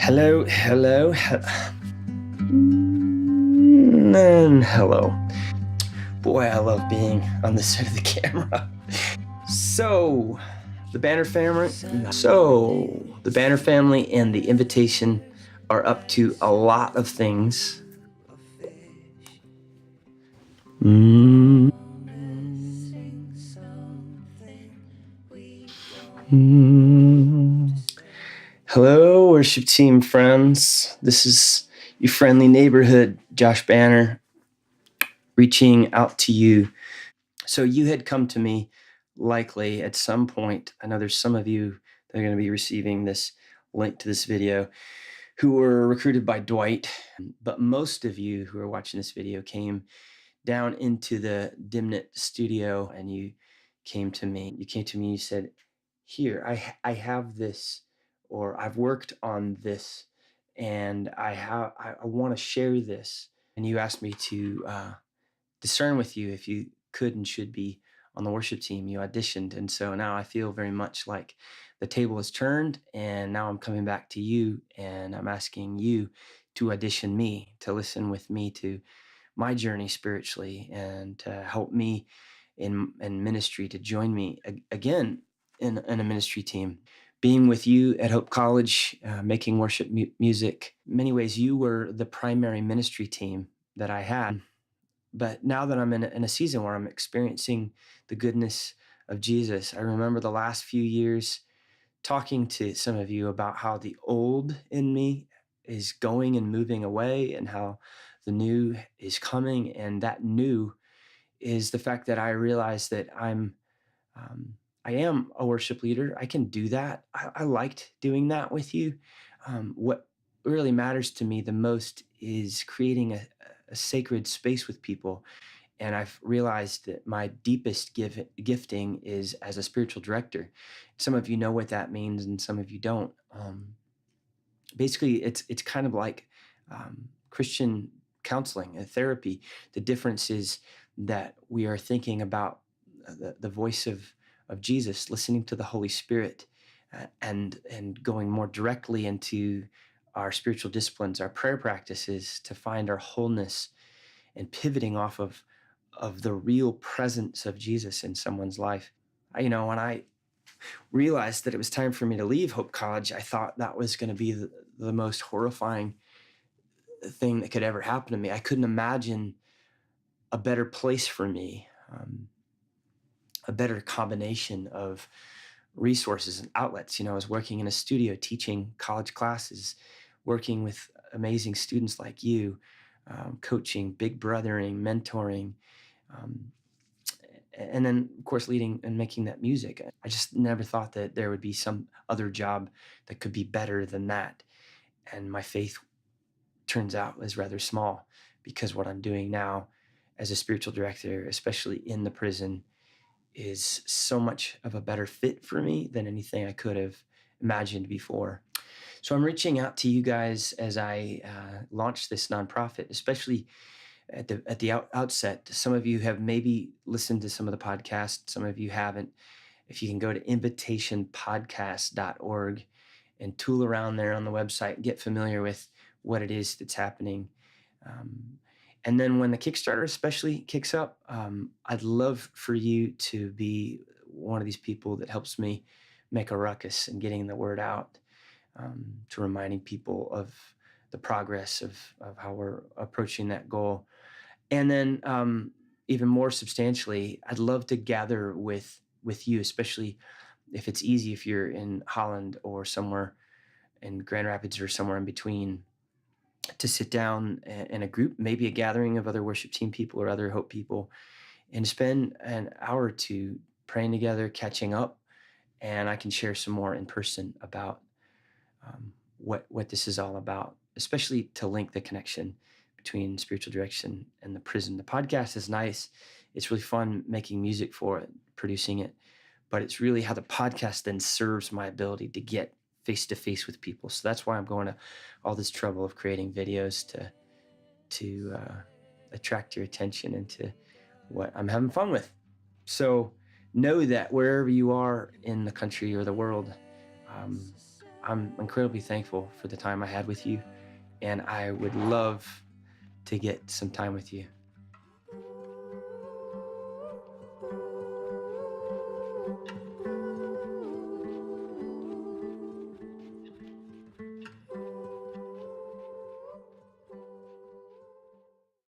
Hello, and hello. Boy, I love being on this side of the camera. So, the Banner family and the invitation are up to a lot of things. Hello, worship team friends. This is your friendly neighborhood, Josh Banner, reaching out to you. So you had come to me likely at some point. I know there's some of you that are going to be receiving this link to this video who were recruited by Dwight, but most of you who are watching this video came down into the Dimnit studio and you came to me. You came to me and you said, here, I have this, or I've worked on this, and I want to share this. And you asked me to discern with you if you could and should be on the worship team. You auditioned. And so now I feel very much like the table has turned, and now I'm coming back to you and I'm asking you to audition me, to listen with me to my journey spiritually, and to help me in ministry, to join me again in a ministry team. Being with you at Hope College, making worship music, in many ways you were the primary ministry team that I had. But now that I'm in a season where I'm experiencing the goodness of Jesus, I remember the last few years talking to some of you about how the old in me is going and moving away, and how the new is coming. And that new is the fact that I realize that I am a worship leader. I can do that. I liked doing that with you. What really matters to me the most is creating a sacred space with people. And I've realized that my deepest gifting is as a spiritual director. Some of you know what that means, and some of you don't. Basically, it's kind of like Christian counseling, therapy. The difference is that we are thinking about the voice of Jesus, listening to the Holy Spirit, and going more directly into our spiritual disciplines, our prayer practices, to find our wholeness, and pivoting off of the real presence of Jesus in someone's life. When I realized that it was time for me to leave Hope College, I thought that was going to be the most horrifying thing that could ever happen to me. I couldn't imagine a better place for me, a better combination of resources and outlets. I was working in a studio, teaching college classes, working with amazing students like you, coaching, big brothering, mentoring, and then, of course, leading and making that music. I just never thought that there would be some other job that could be better than that. And my faith, turns out, is rather small, because what I'm doing now as a spiritual director, especially in the prison, is so much of a better fit for me than anything I could have imagined before. So I'm reaching out to you guys as I launch this nonprofit, especially at the outset. Some of you have maybe listened to some of the podcasts. Some of you haven't. If you can go to invitationpodcast.org and tool around there on the website, get familiar with what it is that's happening. And then when the Kickstarter especially kicks up, I'd love for you to be one of these people that helps me make a ruckus in getting the word out, to reminding people of the progress of how we're approaching that goal. And then even more substantially, I'd love to gather with you, especially if it's easy, if you're in Holland or somewhere in Grand Rapids or somewhere in between, to sit down in a group, maybe a gathering of other worship team people or other Hope people, and spend an hour or two praying together, catching up, and I can share some more in person about what this is all about, especially to link the connection between spiritual direction and the prison. The podcast is nice. It's really fun making music for it, producing it, but it's really how the podcast then serves my ability to get face-to-face with people. So that's why I'm going to all this trouble of creating videos to attract your attention into what I'm having fun with. So know that wherever you are in the country or the world, I'm incredibly thankful for the time I had with you, and I would love to get some time with you